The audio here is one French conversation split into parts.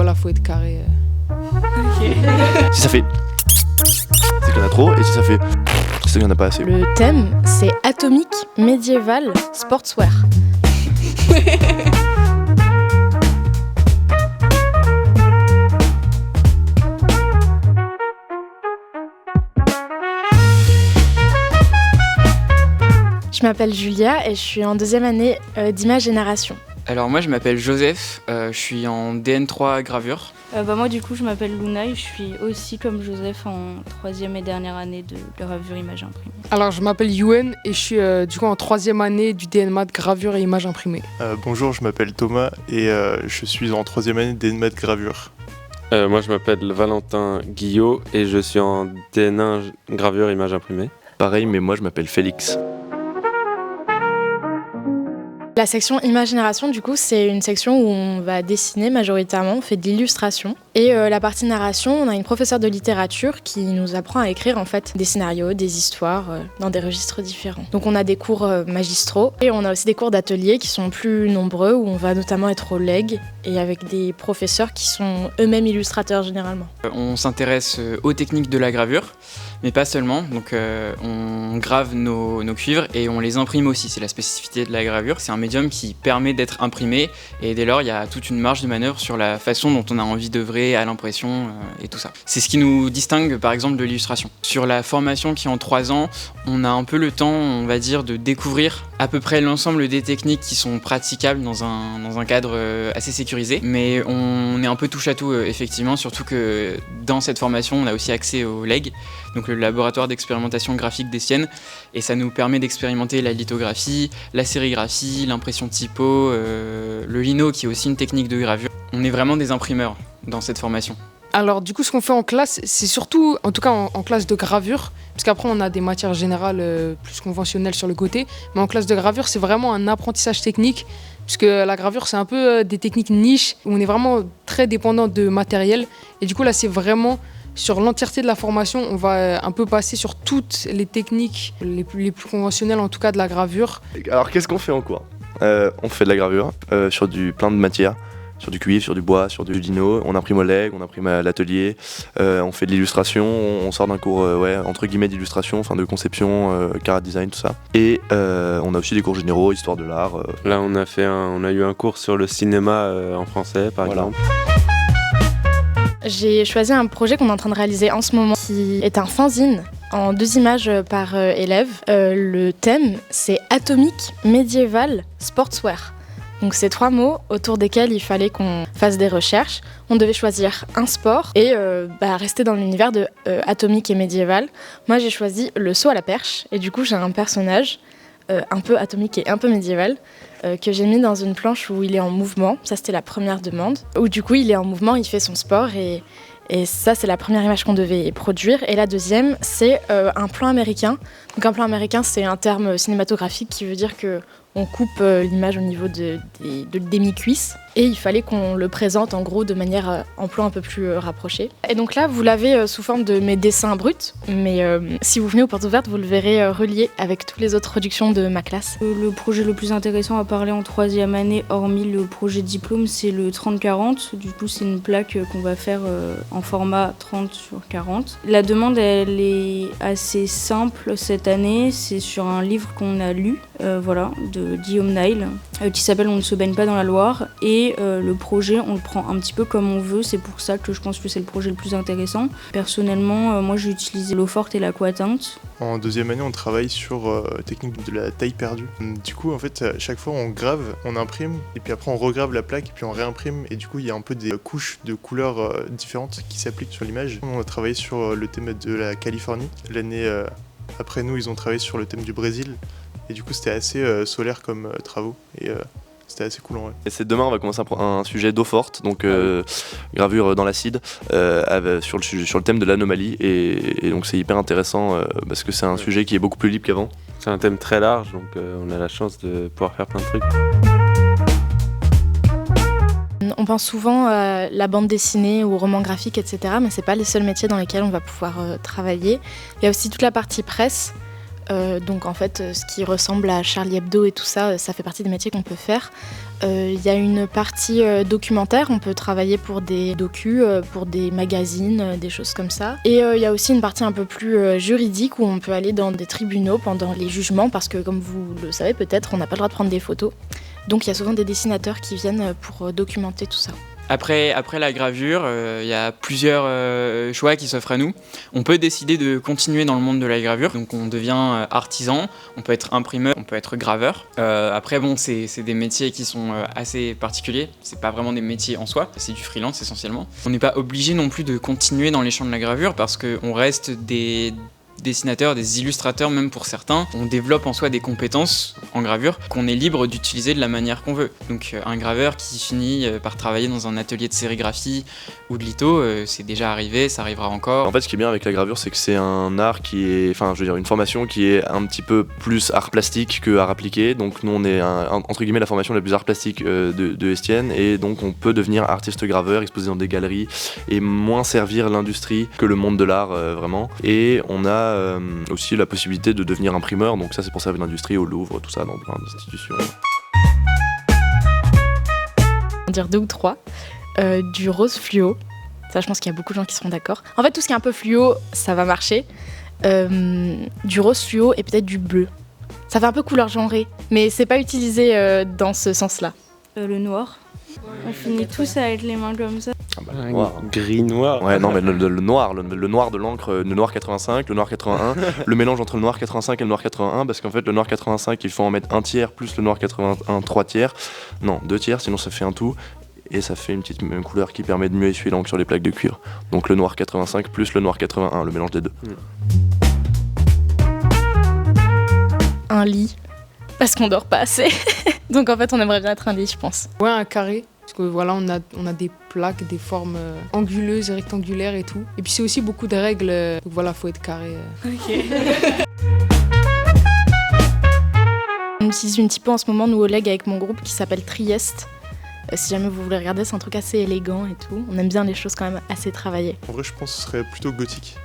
voilà, faut être carré. Si ça fait, c'est qu'il y en a trop, et si ça fait, c'est qu'il y en a pas assez. Le thème, c'est atomique, médiéval, sportswear. Je m'appelle Julia et je suis en 2e année d'Image Génération. Alors moi je m'appelle Joseph, je suis en DN3 gravure. Moi du coup je m'appelle Luna et je suis aussi comme Joseph en 3e et dernière année de gravure image imprimée. Alors je m'appelle Yuen et je suis du coup en 3e année du DNMAT gravure et image imprimée. Bonjour, je m'appelle Thomas et je suis en 3e année de DNMAT gravure. Moi je m'appelle Valentin Guillot et je suis en DN1 gravure image imprimée. Pareil, mais moi je m'appelle Félix. La section Image Génération, du coup, c'est une section où on va dessiner majoritairement, on fait de l'illustration. Et la partie narration, on a une professeure de littérature qui nous apprend à écrire en fait des scénarios, des histoires dans des registres différents. Donc on a des cours magistraux et on a aussi des cours d'atelier qui sont plus nombreux où on va notamment être au LEG et avec des professeurs qui sont eux-mêmes illustrateurs généralement. On s'intéresse aux techniques de la gravure, mais pas seulement. Donc on grave nos cuivres et on les imprime aussi. C'est la spécificité de la gravure. C'est un médium qui permet d'être imprimé et dès lors il y a toute une marge de manœuvre sur la façon dont on a envie d'œuvrer à l'impression et tout ça. C'est ce qui nous distingue par exemple de l'illustration. Sur la formation qui est en 3 ans, on a un peu le temps, on va dire, de découvrir à peu près l'ensemble des techniques qui sont praticables dans un cadre assez sécurisé. Mais on est un peu touche à tout effectivement, surtout que dans cette formation on a aussi accès au LEG, donc le laboratoire d'expérimentation graphique d'Essienne, et ça nous permet d'expérimenter la lithographie, la sérigraphie, l'impression typo, le lino qui est aussi une technique de gravure. On est vraiment des imprimeurs dans cette formation. Alors du coup ce qu'on fait en classe, c'est surtout, en tout cas en classe de gravure, parce qu'après on a des matières générales plus conventionnelles sur le côté, mais en classe de gravure c'est vraiment un apprentissage technique, puisque la gravure c'est un peu des techniques niches, où on est vraiment très dépendant de matériel, et du coup là c'est vraiment sur l'entièreté de la formation, on va un peu passer sur toutes les techniques les plus conventionnelles en tout cas de la gravure. Alors qu'est-ce qu'on fait en cours ? On fait de la gravure sur plein de matières. Sur du cuivre, sur du bois, sur du lino, on imprime au LEG, on imprime à l'atelier, on fait de l'illustration, on sort d'un cours entre guillemets d'illustration, enfin de conception, cara design, tout ça. Et on a aussi des cours généraux, histoire de l'art. Là on a eu un cours sur le cinéma en français par exemple. J'ai choisi un projet qu'on est en train de réaliser en ce moment qui est un fanzine en 2 images par élève. Le thème c'est atomique, médiéval, sportswear. Donc c'est 3 mots autour desquels il fallait qu'on fasse des recherches. On devait choisir un sport et rester dans l'univers de atomique et médiéval. Moi j'ai choisi le saut à la perche et du coup j'ai un personnage un peu atomique et un peu médiéval que j'ai mis dans une planche où il est en mouvement. Ça c'était la première demande. Où du coup il est en mouvement, il fait son sport et ça c'est la première image qu'on devait produire. Et la deuxième c'est un plan américain. Donc un plan américain c'est un terme cinématographique qui veut dire que on coupe l'image au niveau des mi-cuisses et il fallait qu'on le présente en gros de manière en plan un peu plus rapproché. Et donc là, vous l'avez sous forme de mes dessins bruts, mais si vous venez aux portes ouvertes, vous le verrez relié avec toutes les autres productions de ma classe. Le projet le plus intéressant à parler en 3e année, hormis le projet diplôme, c'est le 30-40. Du coup, c'est une plaque qu'on va faire en format 30/40. La demande, elle est assez simple cette année. C'est sur un livre qu'on a lu, de Guillaume Nile, qui s'appelle On ne se baigne pas dans la Loire. Et le projet, on le prend un petit peu comme on veut. C'est pour ça que je pense que c'est le projet le plus intéressant. Personnellement, moi, j'ai utilisé l'eau forte et l'aquatinte. En 2e année, on travaille sur technique de la taille perdue. Du coup, en fait, à chaque fois, on grave, on imprime, et puis après, on regrave la plaque, et puis on réimprime. Et du coup, il y a un peu des couches de couleurs différentes qui s'appliquent sur l'image. On a travaillé sur le thème de la Californie. L'année après nous, ils ont travaillé sur le thème du Brésil. Et du coup, c'était assez solaire comme travaux. Et c'était assez cool en vrai. Et c'est demain, on va commencer un sujet d'eau forte, donc gravure dans l'acide, sur le thème de l'anomalie. Et donc c'est hyper intéressant parce que c'est un sujet qui est beaucoup plus libre qu'avant. C'est un thème très large, donc on a la chance de pouvoir faire plein de trucs. On pense souvent à la bande dessinée ou au roman graphique, etc. Mais c'est pas les seuls métiers dans lesquels on va pouvoir travailler. Il y a aussi toute la partie presse. Donc en fait, ce qui ressemble à Charlie Hebdo et tout ça, ça fait partie des métiers qu'on peut faire. Il y a une partie documentaire, on peut travailler pour des docus, pour des magazines, des choses comme ça. Et il y a aussi une partie un peu plus juridique où on peut aller dans des tribunaux pendant les jugements parce que comme vous le savez peut-être, on n'a pas le droit de prendre des photos. Donc il y a souvent des dessinateurs qui viennent pour documenter tout ça. Après la gravure, il y a plusieurs choix qui s'offrent à nous. On peut décider de continuer dans le monde de la gravure, donc on devient artisan, on peut être imprimeur, on peut être graveur. Après bon, c'est des métiers qui sont assez particuliers, c'est pas vraiment des métiers en soi, c'est du freelance essentiellement. On n'est pas obligé non plus de continuer dans les champs de la gravure parce qu'on reste des dessinateurs, des illustrateurs même pour certains. On développe en soi des compétences en gravure qu'on est libre d'utiliser de la manière qu'on veut. Donc un graveur qui finit par travailler dans un atelier de sérigraphie ou de litho, c'est déjà arrivé, ça arrivera encore. En fait, ce qui est bien avec la gravure, c'est que c'est un art qui est, enfin, je veux dire, une formation qui est un petit peu plus art plastique que art appliqué. Donc nous, on est entre guillemets la formation la plus art plastique de Estienne, et donc on peut devenir artiste graveur, exposer dans des galeries et moins servir l'industrie que le monde de l'art vraiment. Et on a aussi la possibilité de devenir imprimeur, donc ça c'est pour servir l'industrie au Louvre, tout ça dans plein d'institutions. On va dire 2 ou 3. Du rose fluo, ça je pense qu'il y a beaucoup de gens qui seront d'accord. En fait tout ce qui est un peu fluo, ça va marcher. Du rose fluo et peut-être du bleu. Ça fait un peu couleur genrée, mais c'est pas utilisé dans ce sens-là. Le noir. On finit tous avec les mains comme ça. Ah bah, noir. Gris noir. Ouais, non, mais le noir, le noir de l'encre, le noir 85, le noir 81, le mélange entre le noir 85 et le noir 81, parce qu'en fait, le noir 85, il faut en mettre 1 tiers plus le noir 81, 3 tiers. Non, 2 tiers, sinon ça fait un tout. Et ça fait une petite même couleur qui permet de mieux essuyer l'encre sur les plaques de cuivre. Donc le noir 85 plus le noir 81, le mélange des deux. Un lit, parce qu'on dort pas assez. Donc en fait, on aimerait bien être un lit, je pense. Ouais, un carré. Parce que voilà, on a des plaques, des formes anguleuses, rectangulaires et tout. Et puis c'est aussi beaucoup de règles. Donc voilà, faut être carré. On utilise un petit peu en ce moment, nous, au LEG, avec mon groupe qui s'appelle Trieste. Si jamais vous voulez regarder, c'est un truc assez élégant et tout. On aime bien les choses quand même assez travaillées. En vrai, je pense que ce serait plutôt gothique.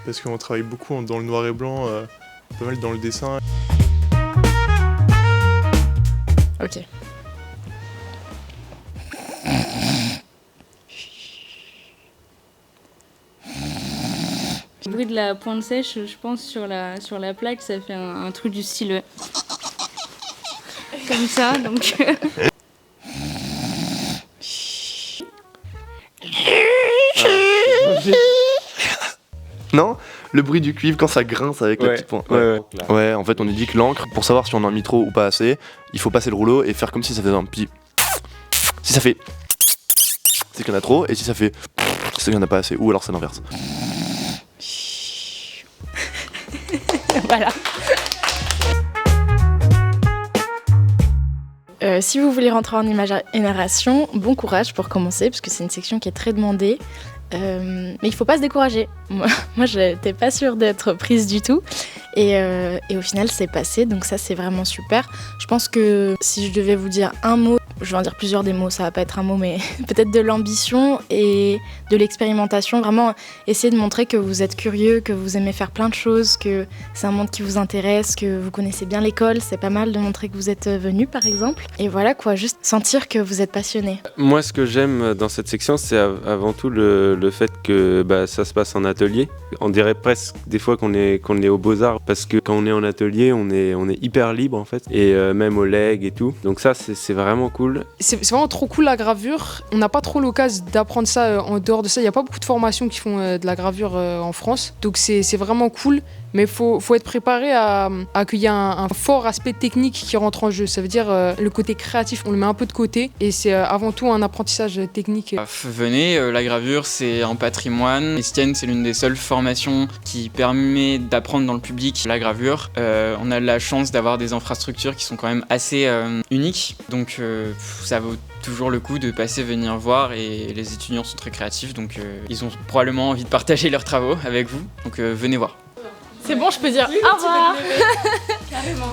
Parce qu'on travaille beaucoup dans le noir et blanc, pas mal dans le dessin. Ok. Le bruit de la pointe sèche, je pense, sur la plaque, ça fait un truc du style comme ça, donc... Non, le bruit du cuivre quand ça grince avec la petite pointe. Ouais, en fait, on nous dit que l'encre, pour savoir si on en a mis trop ou pas assez, il faut passer le rouleau et faire comme si ça faisait un petit. Si ça fait. C'est qu'il y en a trop, et si ça fait. C'est qu'il y en a pas assez, ou alors c'est l'inverse. Voilà. Si vous voulez rentrer en image et narration, bon courage pour commencer, parce que c'est une section qui est très demandée. Mais il faut pas se décourager. Moi j'étais pas sûre d'être prise du tout. Et au final, c'est passé, donc ça, c'est vraiment super. Je pense que si je devais vous dire un mot, je vais en dire plusieurs des mots, ça va pas être un mot, mais peut-être de l'ambition et de l'expérimentation. Vraiment, essayer de montrer que vous êtes curieux, que vous aimez faire plein de choses, que c'est un monde qui vous intéresse, que vous connaissez bien l'école. C'est pas mal de montrer que vous êtes venu, par exemple. Et voilà, quoi, juste sentir que vous êtes passionné. Moi, ce que j'aime dans cette section, c'est avant tout le fait que ça se passe en atelier. On dirait presque des fois qu'on est aux Beaux-Arts, parce que quand on est en atelier, on est hyper libre en fait, et même au leg et tout. Donc ça, c'est vraiment cool. C'est vraiment trop cool la gravure. On n'a pas trop l'occasion d'apprendre ça en dehors de ça. Il n'y a pas beaucoup de formations qui font de la gravure en France. Donc c'est vraiment cool. Mais il faut être préparé à qu'il y ait un fort aspect technique qui rentre en jeu. Ça veut dire le côté créatif, on le met un peu de côté. Et c'est avant tout un apprentissage technique. Venez, la gravure c'est un patrimoine. Estienne, c'est l'une des seules formations qui permet d'apprendre dans le public la gravure. On a la chance d'avoir des infrastructures qui sont quand même assez uniques. Donc ça vaut toujours le coup de passer venir voir, et les étudiants sont très créatifs. Donc ils ont probablement envie de partager leurs travaux avec vous. Donc venez voir. C'est bon, je peux dire au revoir. Carrément.